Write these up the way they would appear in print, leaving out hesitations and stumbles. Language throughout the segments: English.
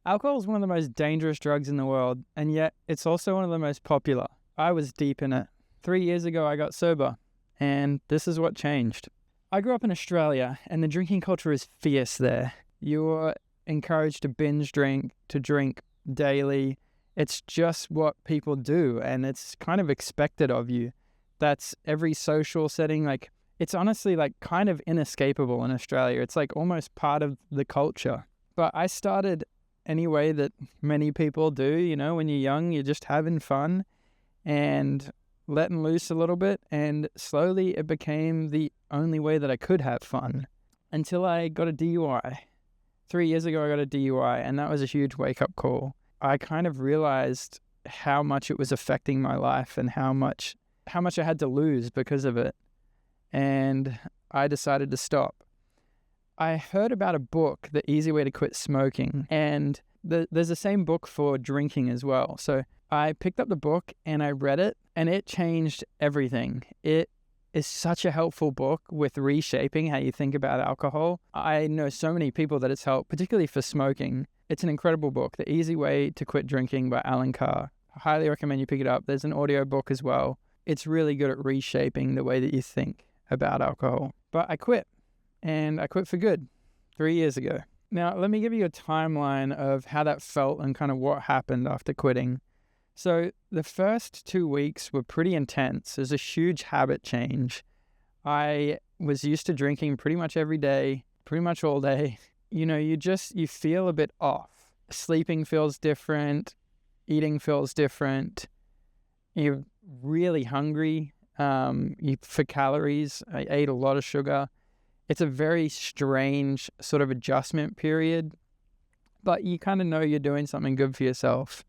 Alcohol is one of the most dangerous drugs in the world, and yet it's also one of the most popular. I was deep in it. 3 years ago, I got sober, and this is what changed. I grew up in Australia, and the drinking culture is fierce there. You're encouraged to binge drink, to drink daily. It's just what people do, and it's kind of expected of you. That's every social setting. Like, it's honestly like kind of inescapable in Australia. It's like almost part of the culture. But I started any way that many people do, you know, when you're young, you're just having fun and letting loose a little bit. And slowly it became the only way that I could have fun until I got a DUI. 3 years ago, I got a DUI, and that was a huge wake-up call. I kind of realized how much it was affecting my life and how much I had to lose because of it. And I decided to stop. I heard about a book, The Easy Way to Quit Smoking, and there's the same book for drinking as well. So I picked up the book and I read it, and it changed everything. It is such a helpful book with reshaping how you think about alcohol. I know so many people that it's helped, particularly for smoking. It's an incredible book, The Easy Way to Quit Drinking by Alan Carr. I highly recommend you pick it up. There's an audio book as well. It's really good at reshaping the way that you think about alcohol. But I quit. And I quit for good 3 years ago. Now, let me give you a timeline of how that felt and kind of what happened after quitting. So the first 2 weeks were pretty intense. It was a huge habit change. I was used to drinking pretty much every day, pretty much all day. You know, you feel a bit off. Sleeping feels different. Eating feels different. You're really hungry for calories. I ate a lot of sugar. It's a very strange sort of adjustment period, but you kind of know you're doing something good for yourself.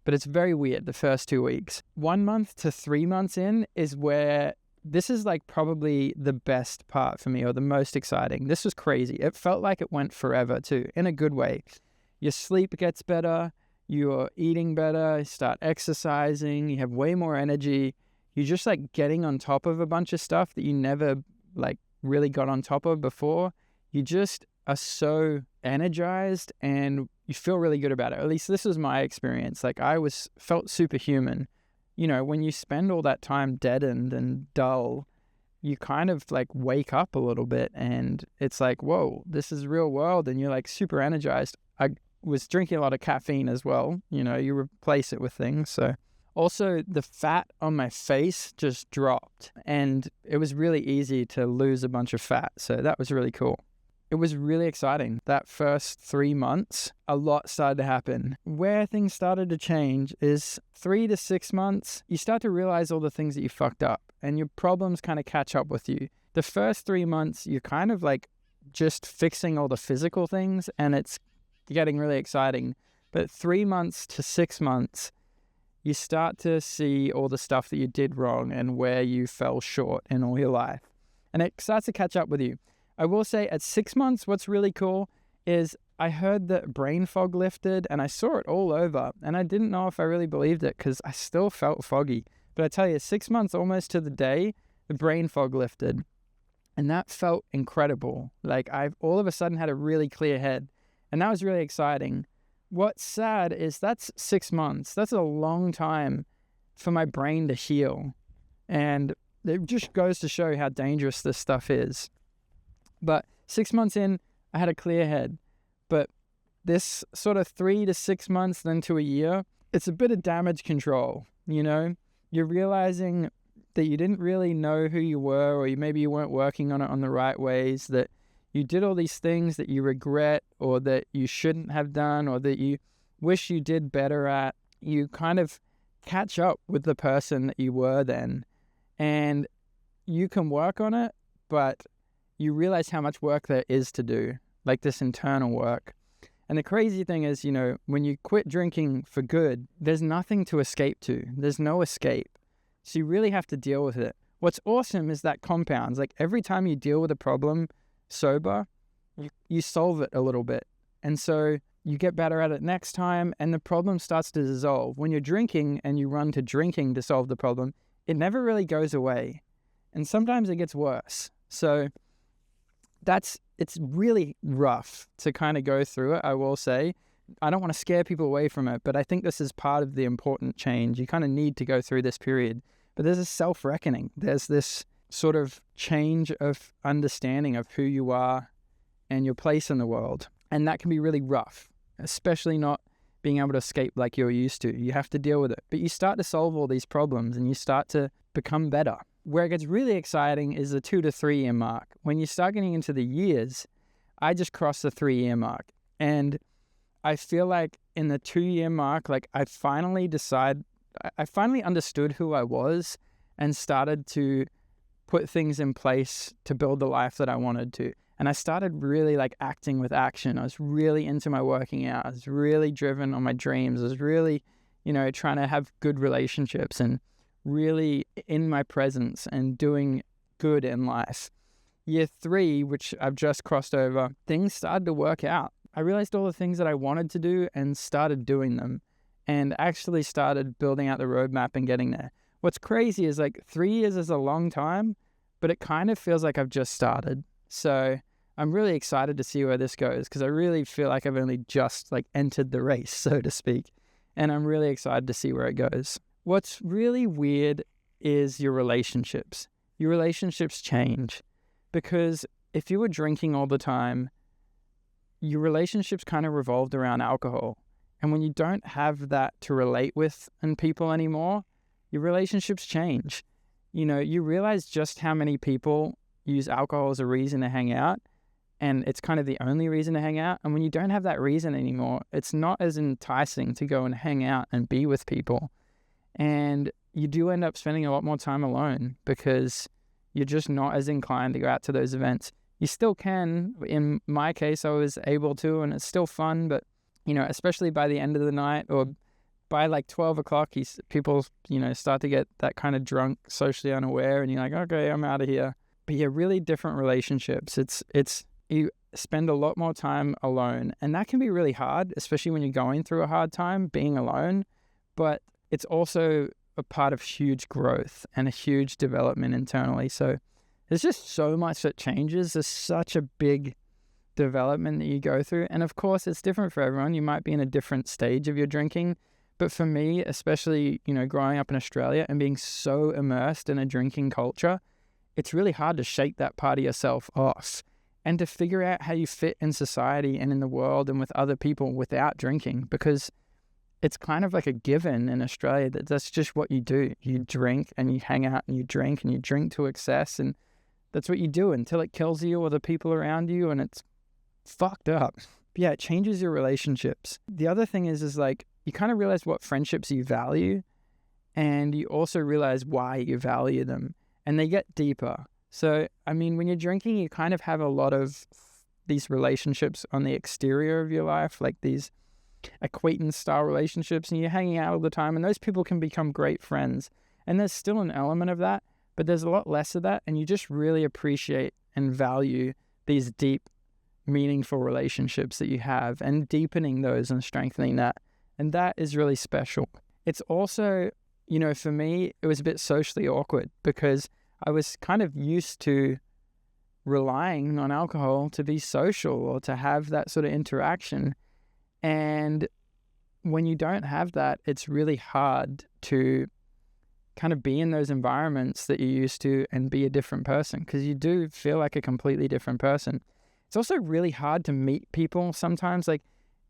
But it's very weird, the first 2 weeks. 1 month to 3 months in is where this is like probably the best part for me, or the most exciting. This was crazy. It felt like it went forever too, in a good way. Your sleep gets better, you're eating better, you start exercising, you have way more energy. You're just like getting on top of a bunch of stuff that you never like really got on top of before. You just are so energized and you feel really good about it. At least this was my experience. Like felt superhuman. You know, when you spend all that time deadened and dull, you kind of like wake up a little bit and it's like, whoa, this is real world, and you're like super energized. I was drinking a lot of caffeine as well. You know, you replace it with things. So also, the fat on my face just dropped, and it was really easy to lose a bunch of fat. So that was really cool. It was really exciting. That first 3 months, a lot started to happen. Where things started to change is 3 to 6 months, you start to realize all the things that you fucked up, and your problems kind of catch up with you. The first 3 months, you're kind of like just fixing all the physical things, and it's getting really exciting. But 3 months to 6 months, you start to see all the stuff that you did wrong and where you fell short in all your life. And it starts to catch up with you. I will say at 6 months, what's really cool is I heard that brain fog lifted, and I saw it all over. And I didn't know if I really believed it because I still felt foggy. But I tell you, 6 months almost to the day, the brain fog lifted. And that felt incredible. Like I all of a sudden had a really clear head. And that was really exciting. What's sad is that's 6 months. That's a long time for my brain to heal. And it just goes to show how dangerous this stuff is. But 6 months in, I had a clear head. But this sort of 3 to 6 months, then to a year, it's a bit of damage control, you know? You're realizing that you didn't really know who you were, or maybe you weren't working on it on the right ways, that you did all these things that you regret or that you shouldn't have done or that you wish you did better at. You kind of catch up with the person that you were then, and you can work on it, but you realize how much work there is to do, like this internal work. And the crazy thing is, you know, when you quit drinking for good, there's nothing to escape to. There's no escape. So you really have to deal with it. What's awesome is that compounds. Like every time you deal with a problem sober, you solve it a little bit. And so you get better at it next time, and the problem starts to dissolve. When you're drinking and you run to drinking to solve the problem, it never really goes away. And sometimes it gets worse. So it's really rough to kind of go through it, I will say, I don't want to scare people away from it, but I think this is part of the important change. You kind of need to go through this period. But there's a self-reckoning. There's this sort of change of understanding of who you are and your place in the world. And that can be really rough, especially not being able to escape like you're used to. You have to deal with it. But you start to solve all these problems and you start to become better. Where it gets really exciting is the 2 to 3 year mark. When you start getting into the years, I just crossed the 3 year mark. And I feel like in the 2 year mark, like I finally understood who I was and started to put things in place to build the life that I wanted to. And I started really like acting with action. I was really into my working out. I was really driven on my dreams. I was really, trying to have good relationships and really in my presence and doing good in life. Year 3, which I've just crossed over, things started to work out. I realized all the things that I wanted to do and started doing them and actually started building out the roadmap and getting there. What's crazy is like 3 years is a long time, but it kind of feels like I've just started. So I'm really excited to see where this goes because I really feel like I've only just like entered the race, so to speak. And I'm really excited to see where it goes. What's really weird is your relationships. Your relationships change because if you were drinking all the time, your relationships kind of revolved around alcohol. And when you don't have that to relate with in people anymore, your relationships change. You realize just how many people use alcohol as a reason to hang out, and it's kind of the only reason to hang out. And when you don't have that reason anymore, it's not as enticing to go and hang out and be with people. And you do end up spending a lot more time alone because you're just not as inclined to go out to those events. You still can. In my case, I was able to, and it's still fun, but, especially by the end of the night or by like 12 o'clock, people, start to get that kind of drunk, socially unaware, and you're like, okay, I'm out of here. But yeah, really different relationships. You spend a lot more time alone, and that can be really hard, especially when you're going through a hard time, being alone. But it's also a part of huge growth and a huge development internally. So there's just so much that changes. There's such a big development that you go through. And of course, it's different for everyone. You might be in a different stage of your drinking. But for me, especially, growing up in Australia and being so immersed in a drinking culture, it's really hard to shake that part of yourself off and to figure out how you fit in society and in the world and with other people without drinking, because it's kind of like a given in Australia that that's just what you do. You drink and you hang out and you drink to excess, and that's what you do until it kills you or the people around you, and it's fucked up. But yeah, it changes your relationships. The other thing is like you kind of realize what friendships you value, and you also realize why you value them, and they get deeper. So, when you're drinking, you kind of have a lot of these relationships on the exterior of your life, like these acquaintance-style relationships, and you're hanging out all the time, and those people can become great friends. And there's still an element of that, but there's a lot less of that, and you just really appreciate and value these deep, meaningful relationships that you have, and deepening those and strengthening that. And that is really special. It's also, for me, it was a bit socially awkward because I was kind of used to relying on alcohol to be social or to have that sort of interaction. And when you don't have that, it's really hard to kind of be in those environments that you're used to and be a different person, because you do feel like a completely different person. It's also really hard to meet people sometimes. Like,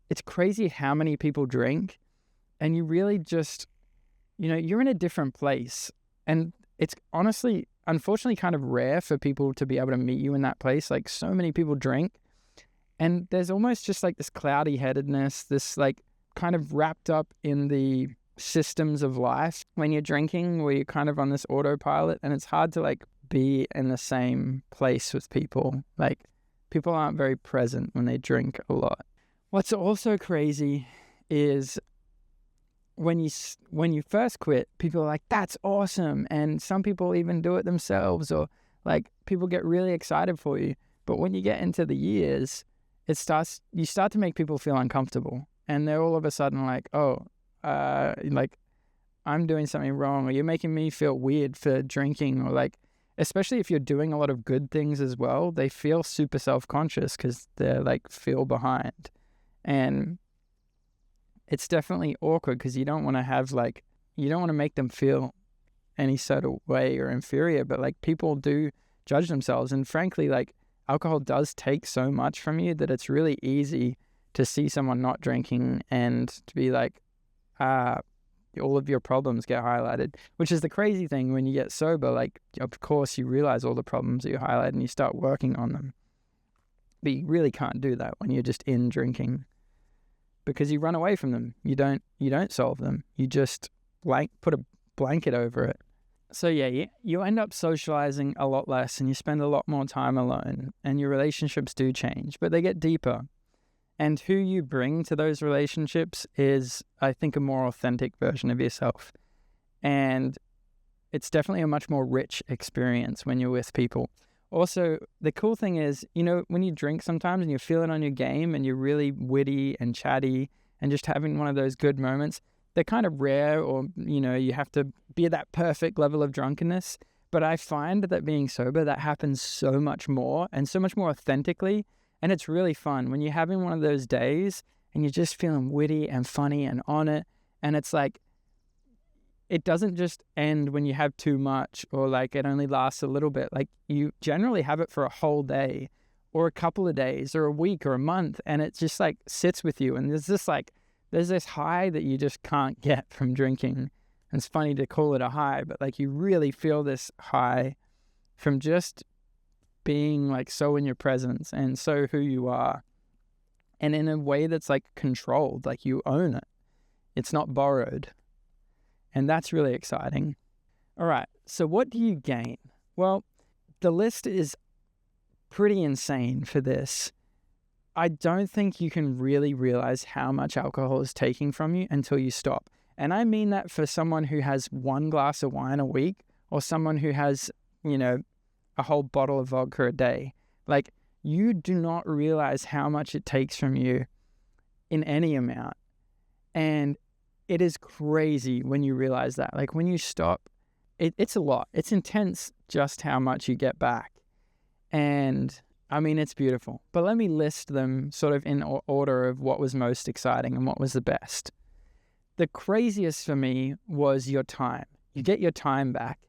it's crazy how many people drink, and you really just, you're in a different place. And it's honestly, unfortunately, kind of rare for people to be able to meet you in that place. Like, so many people drink, and there's almost just like this cloudy-headedness, this like kind of wrapped up in the systems of life when you're drinking, where you're kind of on this autopilot, and it's hard to like be in the same place with people. Like, people aren't very present when they drink a lot. What's also crazy is when you first quit, people are like, that's awesome. And some people even do it themselves, or like people get really excited for you. But when you get into the years, you start to make people feel uncomfortable, and they're all of a sudden like, oh, like I'm doing something wrong, or you're making me feel weird for drinking, or like, especially if you're doing a lot of good things as well, they feel super self-conscious because they're like feel behind. And it's definitely awkward because you don't want to make them feel any sort of way or inferior, but like people do judge themselves. And frankly, like alcohol does take so much from you that it's really easy to see someone not drinking and to be like, all of your problems get highlighted, which is the crazy thing when you get sober. Like, of course, you realize all the problems that you highlight and you start working on them. But you really can't do that when you're just in drinking because you run away from them. You don't solve them. You just put a blanket over it. So yeah, you end up socializing a lot less and you spend a lot more time alone and your relationships do change, but they get deeper. And who you bring to those relationships is, I think, a more authentic version of yourself. And it's definitely a much more rich experience when you're with people. Also, the cool thing is, when you drink sometimes and you're feeling on your game and you're really witty and chatty and just having one of those good moments, they're kind of rare, or, you have to be at that perfect level of drunkenness. But I find that being sober, that happens so much more and so much more authentically. And it's really fun when you're having one of those days and you're just feeling witty and funny and on it. And it's like, it doesn't just end when you have too much or like it only lasts a little bit. Like you generally have it for a whole day or a couple of days or a week or a month. And it just like sits with you. And there's this high that you just can't get from drinking. And it's funny to call it a high, but like you really feel this high from just being like so in your presence and so who you are, and in a way that's like controlled, like you own it. It's not borrowed. And that's really exciting. All right, so what do you gain? Well, the list is pretty insane for this. I don't think you can really realize how much alcohol is taking from you until you stop. And I mean that for someone who has one glass of wine a week or someone who has, a whole bottle of vodka a day. Like, you do not realize how much it takes from you in any amount. And it is crazy when you realize that. Like, when you stop, it's a lot. It's intense just how much you get back. And, I mean, it's beautiful. But let me list them sort of in order of what was most exciting and what was the best. The craziest for me was your time. You get your time back.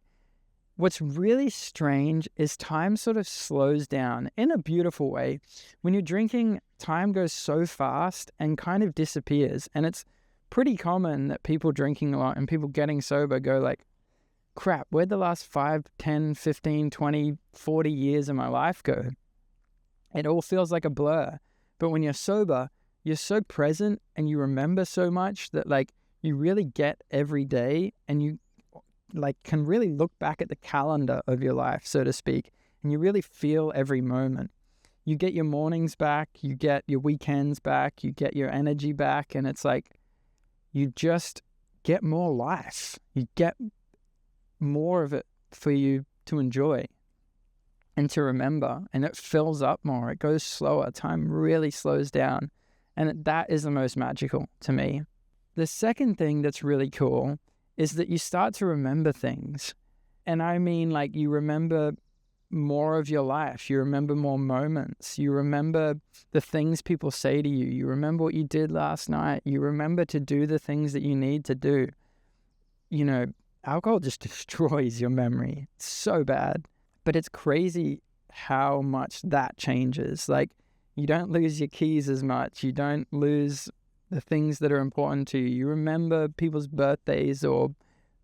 What's really strange is time sort of slows down in a beautiful way. When you're drinking, time goes so fast and kind of disappears. And it's pretty common that people drinking a lot and people getting sober go like, crap, where'd the last 5, 10, 15, 20, 40 years of my life go? It all feels like a blur. But when you're sober, you're so present and you remember so much that like you really get every day, and you like can really look back at the calendar of your life, so to speak, and you really feel every moment. You get your mornings back, you get your weekends back, you get your energy back, and it's like you just get more life. You get more of it for you to enjoy and to remember, and it fills up more. It goes slower. Time really slows down, and that is the most magical to me. The second thing that's really cool is that you start to remember things. And I mean, like, you remember more of your life. You remember more moments. You remember the things people say to you. You remember what you did last night. You remember to do the things that you need to do. Alcohol just destroys your memory. It's so bad. But it's crazy how much that changes. Like, you don't lose your keys as much. You don't lose the things that are important to you. You remember people's birthdays or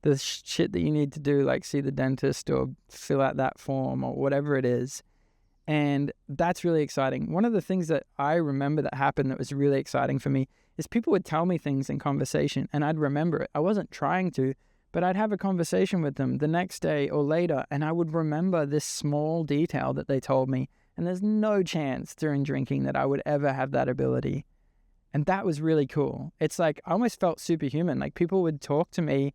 the shit that you need to do, like see the dentist or fill out that form or whatever it is. And that's really exciting. One of the things that I remember that happened that was really exciting for me is people would tell me things in conversation and I'd remember it. I wasn't trying to, but I'd have a conversation with them the next day or later and I would remember this small detail that they told me. And there's no chance during drinking that I would ever have that ability. And that was really cool. It's like, I almost felt superhuman. Like, people would talk to me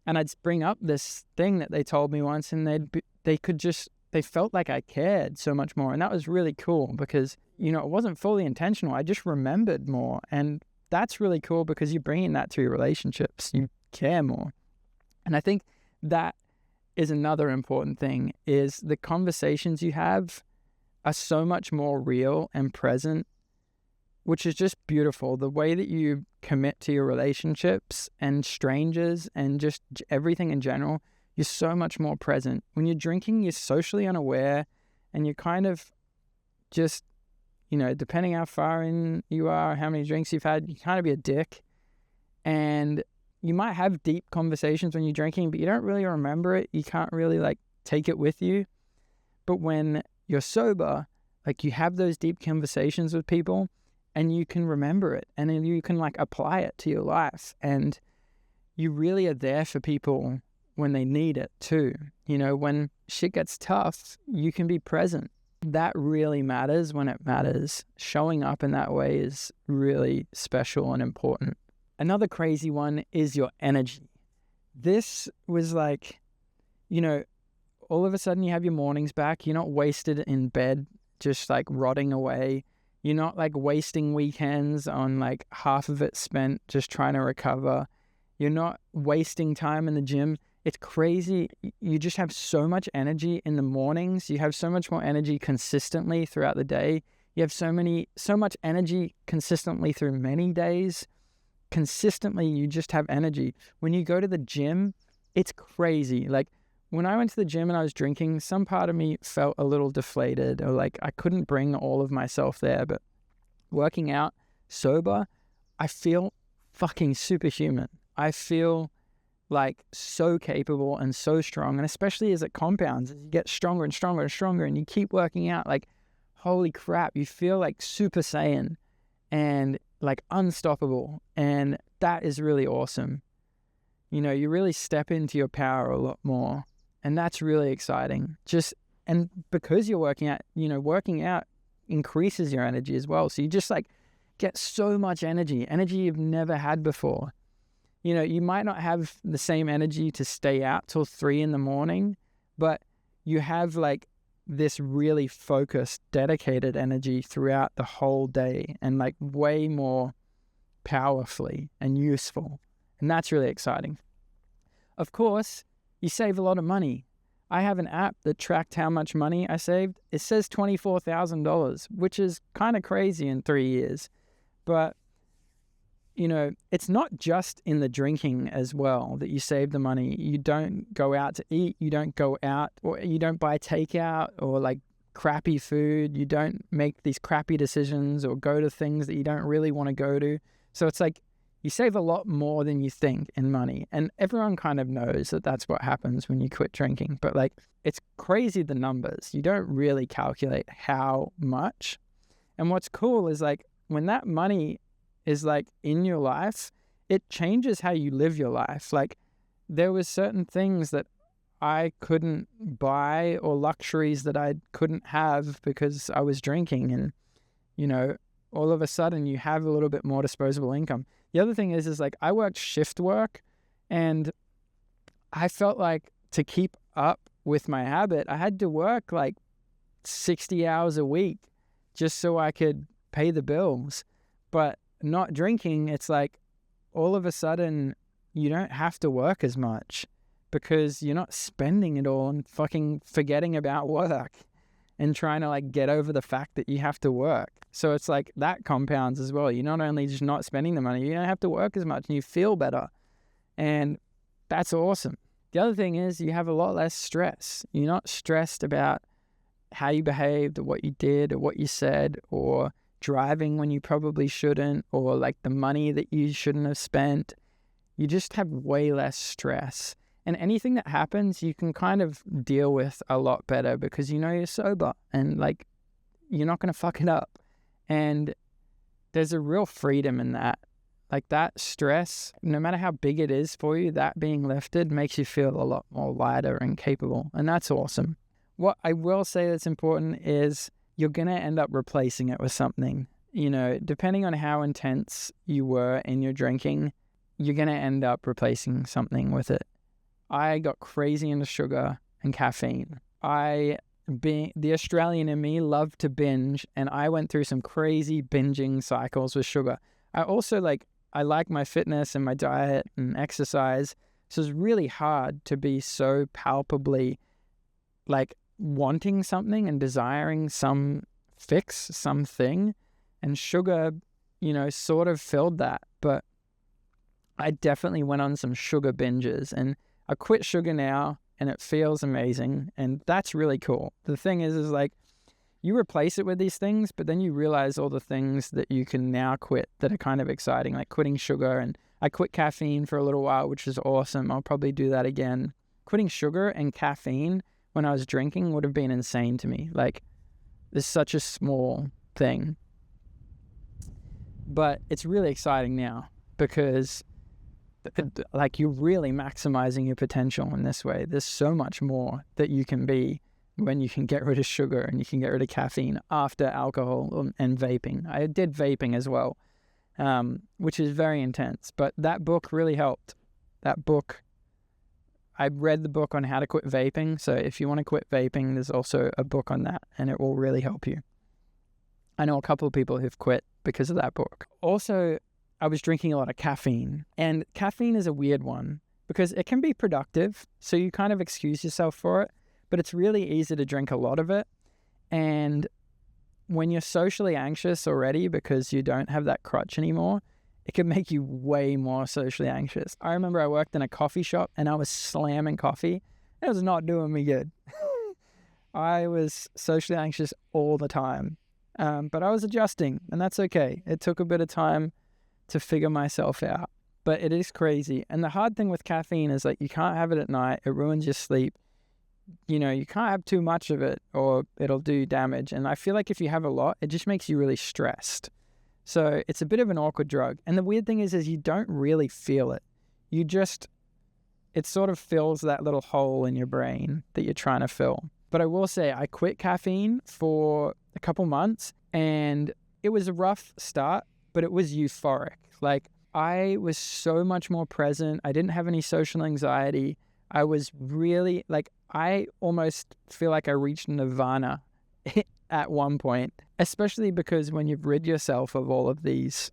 and I'd bring up this thing that they told me once and they felt like I cared so much more. And that was really cool because, it wasn't fully intentional. I just remembered more. And that's really cool because you're bringing that to your relationships. You care more. And I think that is another important thing, is the conversations you have are so much more real and present which is just beautiful. The way that you commit to your relationships and strangers and just everything in general, you're so much more present. When you're drinking, you're socially unaware and you're kind of just, depending how far in you are, how many drinks you've had, you kind of be a dick. And you might have deep conversations when you're drinking, but you don't really remember it. You can't really take it with you. But when you're sober, you have those deep conversations with people and you can remember it and then you can apply it to your life. And you really are there for people when they need it too. When shit gets tough, you can be present. That really matters when it matters. Showing up in that way is really special and important. Another crazy one is your energy. This was all of a sudden you have your mornings back. You're not wasted in bed, just rotting away. You're not wasting weekends on half of it spent just trying to recover. You're not wasting time in the gym. It's crazy. You just have so much energy in the mornings. You have so much more energy consistently throughout the day. You have so much energy consistently through many days. Consistently, you just have energy. When you go to the gym, it's crazy. When I went to the gym and I was drinking, some part of me felt a little deflated or I couldn't bring all of myself there. But working out sober, I feel fucking superhuman. I feel so capable and so strong. And especially as it compounds, as you get stronger and stronger and stronger and you keep working out, holy crap, you feel Super Saiyan and unstoppable. And that is really awesome. You really step into your power a lot more. And that's really exciting. And because you're working out, working out increases your energy as well. So you just get so much energy you've never had before. You might not have the same energy to stay out till 3 a.m, but you have this really focused, dedicated energy throughout the whole day and way more powerfully and useful. And that's really exciting. Of course, you save a lot of money. I have an app that tracked how much money I saved. It says $24,000, which is kind of crazy in 3 years. But, it's not just in the drinking as well that you save the money. You don't go out to eat. You don't go out or you don't buy takeout or crappy food. You don't make these crappy decisions or go to things that you don't really want to go to. So it's you save a lot more than you think in money. And everyone kind of knows that that's what happens when you quit drinking. But it's crazy, the numbers. You don't really calculate how much. And what's cool is when that money is in your life, it changes how you live your life. There was certain things that I couldn't buy or luxuries that I couldn't have because I was drinking. And, all of a sudden you have a little bit more disposable income. The other thing is I worked shift work and I felt to keep up with my habit, I had to work 60 hours a week just so I could pay the bills. But not drinking, it's all of a sudden you don't have to work as much because you're not spending it all and fucking forgetting about work and trying to get over the fact that you have to work. So it's that compounds as well. You're not only just not spending the money, you don't have to work as much and you feel better. And that's awesome. The other thing is you have a lot less stress. You're not stressed about how you behaved or what you did or what you said or driving when you probably shouldn't or the money that you shouldn't have spent. You just have way less stress. And anything that happens, you can kind of deal with a lot better because you're sober and you're not going to fuck it up. And there's a real freedom in that. That stress, no matter how big it is for you, that being lifted makes you feel a lot more lighter and capable. And that's awesome. What I will say that's important is you're going to end up replacing it with something. Depending on how intense you were in your drinking, you're going to end up replacing something with it. I got crazy into sugar and caffeine. The Australian in me loved to binge, and I went through some crazy binging cycles with sugar. I also I like my fitness and my diet and exercise, so it's really hard to be so palpably wanting something and desiring some fix, something. And sugar sort of filled that. But I definitely went on some sugar binges, and I quit sugar now, and it feels amazing, and that's really cool. The thing is like, you replace it with these things, but then you realize all the things that you can now quit that are kind of exciting, like quitting sugar. And I quit caffeine for a little while, which is awesome. I'll probably do that again. Quitting sugar and caffeine when I was drinking would have been insane to me. Like, it's such a small thing. But it's really exciting now because like, you're really maximizing your potential in this way. There's so much more that you can be when you can get rid of sugar and you can get rid of caffeine after alcohol and vaping. I did vaping as well, which is very intense. But that book really helped. That book, I read the book on how to quit vaping. So if you want to quit vaping, there's also a book on that, and it will really help you. I know a couple of people who've quit because of that book. Also, I was drinking a lot of caffeine, and caffeine is a weird one because it can be productive. So you kind of excuse yourself for it, but it's really easy to drink a lot of it. And when you're socially anxious already because you don't have that crutch anymore, it can make you way more socially anxious. I remember I worked in a coffee shop and I was slamming coffee. It was not doing me good. I was socially anxious all the time, but I was adjusting, and that's okay. It took a bit of time to figure myself out, but it is crazy. And the hard thing with caffeine is like, you can't have it at night. It ruins your sleep. You can't have too much of it or it'll do damage. And I feel like if you have a lot, it just makes you really stressed. So it's a bit of an awkward drug. And the weird thing is you don't really feel it. It sort of fills that little hole in your brain that you're trying to fill. But I will say I quit caffeine for a couple months, and it was a rough start, but it was euphoric. Like, I was so much more present. I didn't have any social anxiety. I was really, like, I almost feel like I reached nirvana at one point, especially because when you've rid yourself of all of these,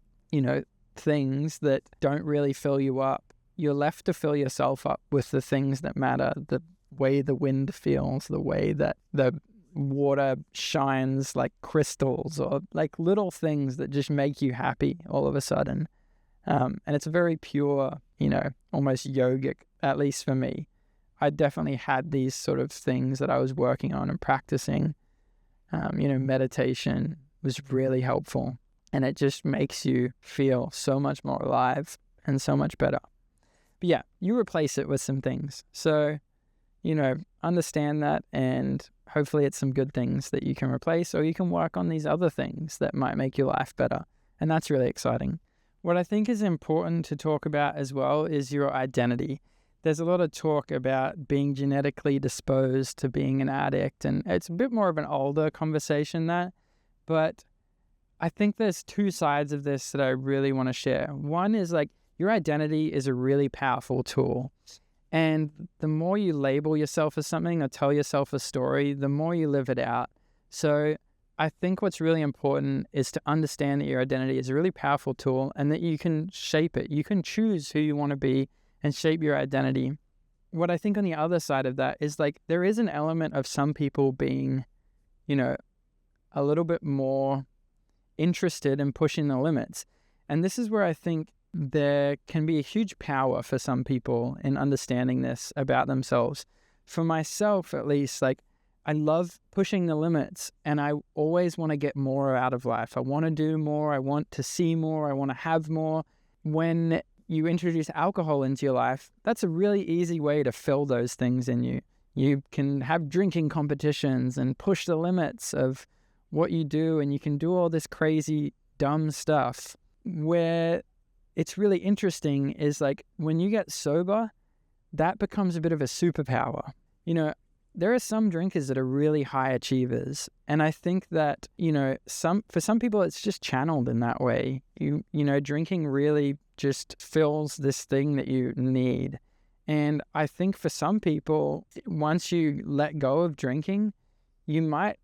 things that don't really fill you up, you're left to fill yourself up with the things that matter, the way the wind feels, the way that the water shines like crystals, or like little things that just make you happy all of a sudden. And it's very pure, almost yogic, at least for me. I definitely had these sort of things that I was working on and practicing. Meditation was really helpful, and it just makes you feel so much more alive and so much better. But yeah, you replace it with some things. So, understand that, and hopefully it's some good things that you can replace, or you can work on these other things that might make your life better. And that's really exciting. What I think is important to talk about as well is your identity. There's a lot of talk about being genetically disposed to being an addict, and it's a bit more of an older conversation but I think there's two sides of this that I really want to share. One is like, your identity is a really powerful tool. And the more you label yourself as something or tell yourself a story, the more you live it out. So I think what's really important is to understand that your identity is a really powerful tool, and that you can shape it. You can choose who you want to be and shape your identity. What I think on the other side of that is like, there is an element of some people being, a little bit more interested in pushing the limits. And this is where I think there can be a huge power for some people in understanding this about themselves. For myself, at least, like, I love pushing the limits, and I always want to get more out of life. I want to do more. I want to see more. I want to have more. When you introduce alcohol into your life, that's a really easy way to fill those things in you. You can have drinking competitions and push the limits of what you do, and you can do all this crazy, dumb stuff. Where it's really interesting is like, when you get sober, that becomes a bit of a superpower. There are some drinkers that are really high achievers, and I think that, for some people it's just channeled in that way. Drinking really just fills this thing that you need. And I think for some people, once you let go of drinking, you might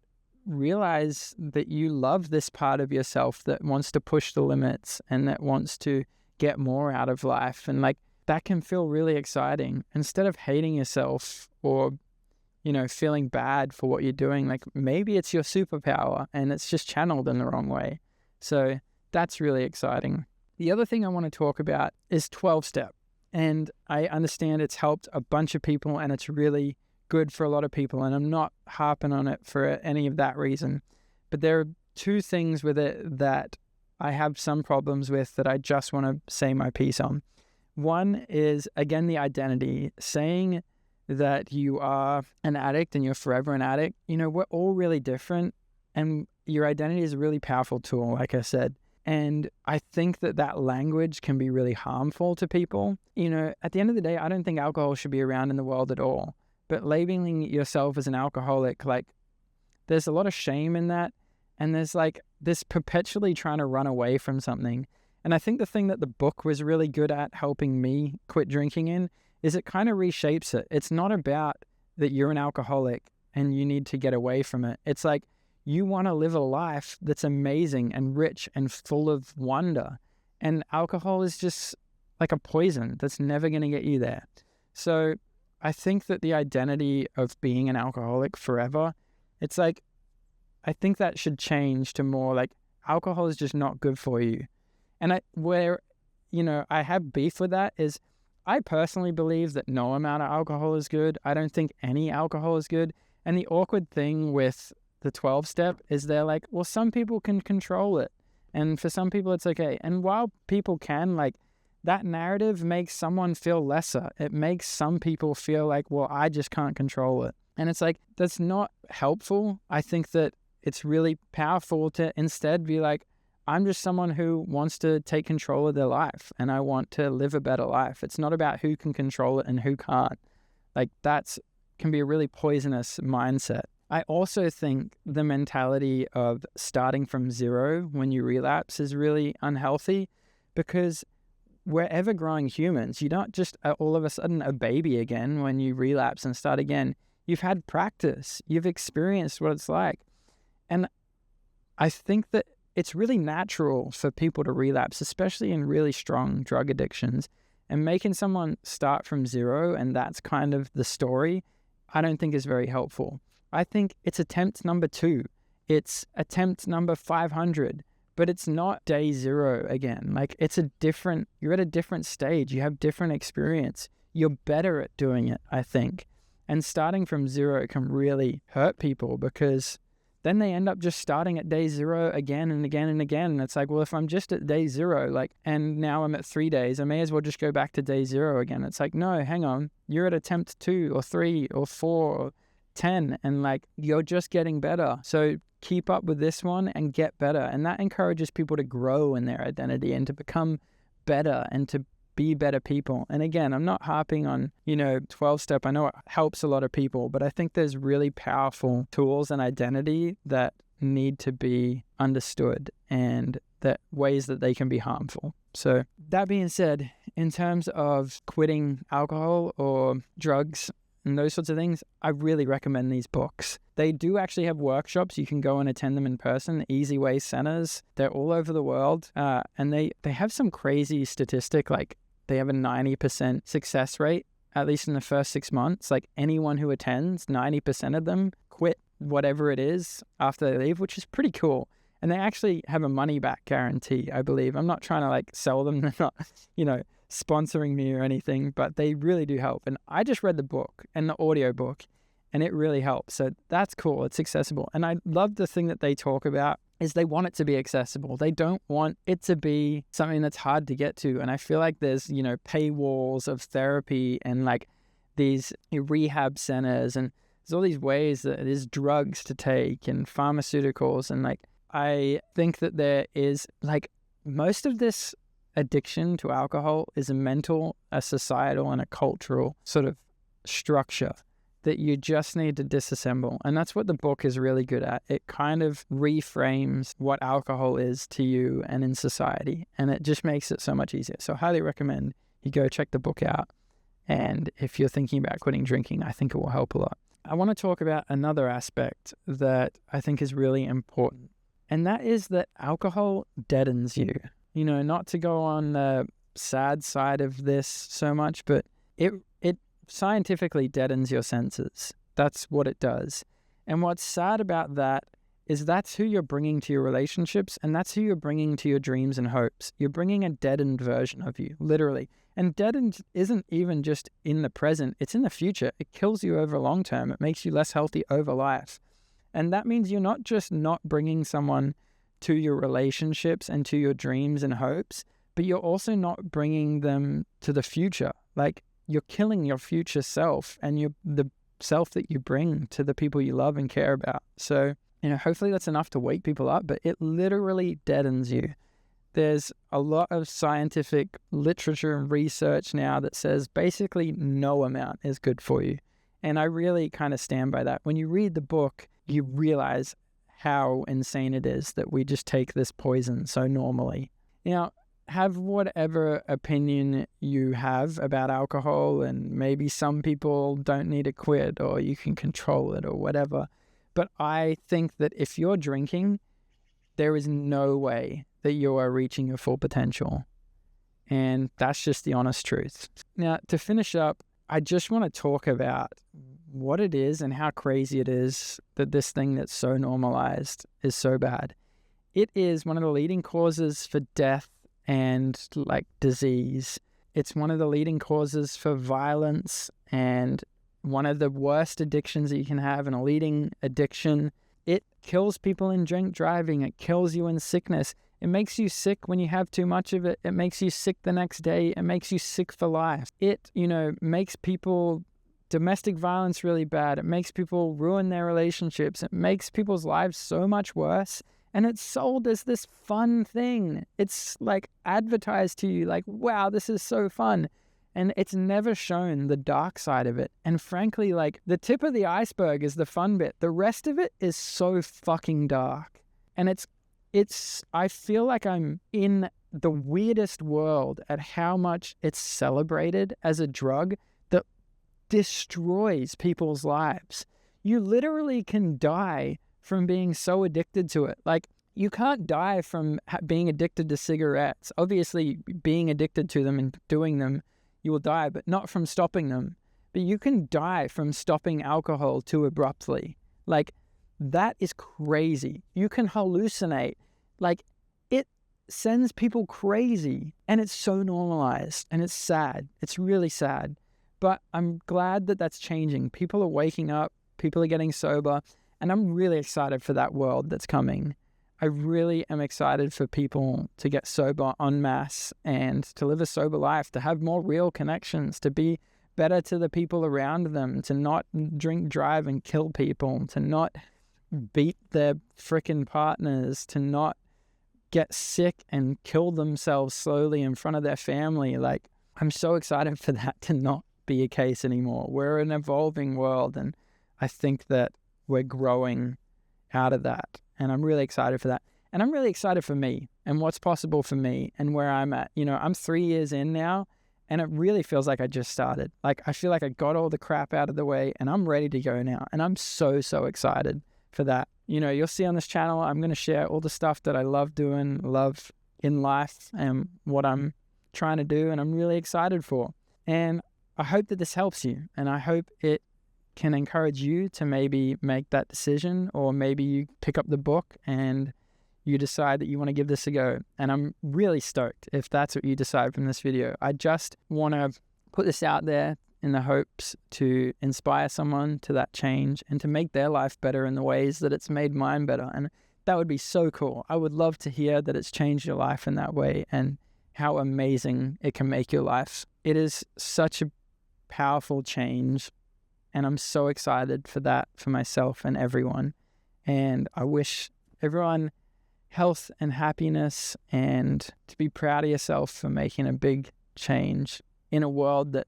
realize that you love this part of yourself that wants to push the limits and that wants to get more out of life. And like, that can feel really exciting. Instead of hating yourself or, feeling bad for what you're doing, like, maybe it's your superpower and it's just channeled in the wrong way. So that's really exciting. The other thing I want to talk about is 12-step. And I understand it's helped a bunch of people and it's really good for a lot of people. And I'm not harping on it for any of that reason. But there are two things with it that I have some problems with that I just want to say my piece on. One is, again, the identity. Saying that you are an addict and you're forever an addict. We're all really different. And your identity is a really powerful tool, like I said. And I think that language can be really harmful to people. At the end of the day, I don't think alcohol should be around in the world at all. But labeling yourself as an alcoholic, there's a lot of shame in that. And there's this perpetually trying to run away from something. And I think the thing that the book was really good at helping me quit drinking in is it kind of reshapes it. It's not about that you're an alcoholic and you need to get away from it. It's you want to live a life that's amazing and rich and full of wonder. And alcohol is just like a poison that's never going to get you there. So I think that the identity of being an alcoholic forever, it's I think that should change to more alcohol is just not good for you. And I have beef with that is I personally believe that no amount of alcohol is good. I don't think any alcohol is good. And the awkward thing with the 12-step is they're well, some people can control it. And for some people, it's okay. And while people can, that narrative makes someone feel lesser. It makes some people feel well, I just can't control it. And it's that's not helpful. I think that it's really powerful to instead be I'm just someone who wants to take control of their life and I want to live a better life. It's not about who can control it and who can't. That's can be a really poisonous mindset. I also think the mentality of starting from zero when you relapse is really unhealthy because we're ever-growing humans. You're not just all of a sudden a baby again when you relapse and start again. You've had practice. You've experienced what it's like. And I think that it's really natural for people to relapse, especially in really strong drug addictions. And making someone start from zero, and that's kind of the story, I don't think is very helpful. I think it's attempt number 2. It's attempt number 500, but it's not day zero again. You're at a different stage. You have different experience. You're better at doing it, I think. And starting from zero can really hurt people because then they end up just starting at day zero again and again and again. And it's well, if I'm just at day zero, and now I'm at 3 days, I may as well just go back to day zero again. It's no, hang on. You're at attempt 2 or 3 or 4 or 10 and you're just getting better. So keep up with this one and get better. And that encourages people to grow in their identity and to become better and to be better people. And again, I'm not harping on, 12-step. I know it helps a lot of people, but I think there's really powerful tools and identity that need to be understood and that ways that they can be harmful. So that being said, in terms of quitting alcohol or drugs and those sorts of things, I really recommend these books. They do actually have workshops. You can go and attend them in person, Easy Way centers. They're all over the world. And they have some crazy statistic, they have a 90% success rate, at least in the first 6 months. Anyone who attends, 90% of them quit whatever it is after they leave, which is pretty cool. And they actually have a money back guarantee, I believe. I'm not trying to sell them. They're not, sponsoring me or anything, but they really do help. And I just read the book and the audio book and it really helps. So that's cool. It's accessible. And I love the thing that they talk about is they want it to be accessible. They don't want it to be something that's hard to get to. And I feel there's, paywalls of therapy and these rehab centers and there's all these ways that there's drugs to take and pharmaceuticals. And I think that there is most of this addiction to alcohol is a mental, a societal, and a cultural sort of structure that you just need to disassemble. And that's what the book is really good at. It kind of reframes what alcohol is to you and in society. And it just makes it so much easier. So I highly recommend you go check the book out. And if you're thinking about quitting drinking, I think it will help a lot. I want to talk about another aspect that I think is really important. And that is that alcohol deadens you. Not to go on the sad side of this so much, but it scientifically deadens your senses. That's what it does. And what's sad about that is that's who you're bringing to your relationships, and that's who you're bringing to your dreams and hopes. You're bringing a deadened version of you, literally. And deadened isn't even just in the present, it's in the future. It kills you over long term. It makes you less healthy over life. And that means you're not just not bringing someone to your relationships and to your dreams and hopes, but you're also not bringing them to the future. Like, you're killing your future self and the self that you bring to the people you love and care about. So, hopefully that's enough to wake people up, but it literally deadens you. There's a lot of scientific literature and research now that says basically no amount is good for you. And I really kind of stand by that. When you read the book, you realize how insane it is that we just take this poison so normally. Have whatever opinion you have about alcohol, and maybe some people don't need to quit, or you can control it or whatever. But I think that if you're drinking, there is no way that you are reaching your full potential. And that's just the honest truth. Now, to finish up, I just want to talk about what it is and how crazy it is that this thing that's so normalized is so bad. It is one of the leading causes for death and disease. It's one of the leading causes for violence and one of the worst addictions that you can have, and a leading addiction. It kills people in drink driving. It kills you in sickness. It makes you sick when you have too much of it. It makes you sick the next day. It makes you sick for life. It, makes people domestic violence really bad. It makes people ruin their relationships. It makes people's lives so much worse. And it's sold as this fun thing. It's advertised to you wow, this is so fun. And it's never shown the dark side of it. And frankly, the tip of the iceberg is the fun bit. The rest of it is so fucking dark. And I feel like I'm in the weirdest world at how much it's celebrated as a drug that destroys people's lives. You literally can die from being so addicted to it. You can't die from being addicted to cigarettes. Obviously, being addicted to them and doing them, you will die, but not from stopping them. But you can die from stopping alcohol too abruptly. That is crazy. You can hallucinate. It sends people crazy, and it's so normalized, and it's sad. It's really sad. But I'm glad that that's changing. People are waking up. People are getting sober. And I'm really excited for that world that's coming. I really am excited for people to get sober en masse and to live a sober life, to have more real connections, to be better to the people around them, to not drink, drive, and kill people, to not beat their frickin' partners, to not get sick and kill themselves slowly in front of their family. I'm so excited for that to not be a case anymore. We're an evolving world, and I think that we're growing out of that. And I'm really excited for that. And I'm really excited for me and what's possible for me and where I'm at. I'm 3 years in now, and it really feels like I just started. I feel like I got all the crap out of the way, and I'm ready to go now. And I'm so, so excited for that. You'll see on this channel, I'm going to share all the stuff that I love doing, love in life, and what I'm trying to do, and I'm really excited for. And I hope that this helps you, and I hope it can encourage you to maybe make that decision, or maybe you pick up the book and you decide that you want to give this a go. And I'm really stoked if that's what you decide from this video. I just want to put this out there in the hopes to inspire someone to that change and to make their life better in the ways that it's made mine better. And that would be so cool. I would love to hear that it's changed your life in that way and how amazing it can make your life. It is such a powerful change. And I'm so excited for that, for myself and everyone. And I wish everyone health and happiness, and to be proud of yourself for making a big change in a world that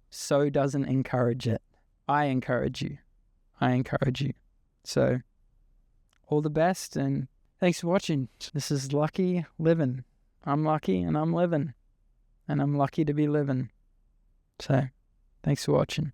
so doesn't encourage it. I encourage you. So all the best, and thanks for watching. This is Lucky Living. I'm lucky and I'm living. And I'm lucky to be living. So thanks for watching.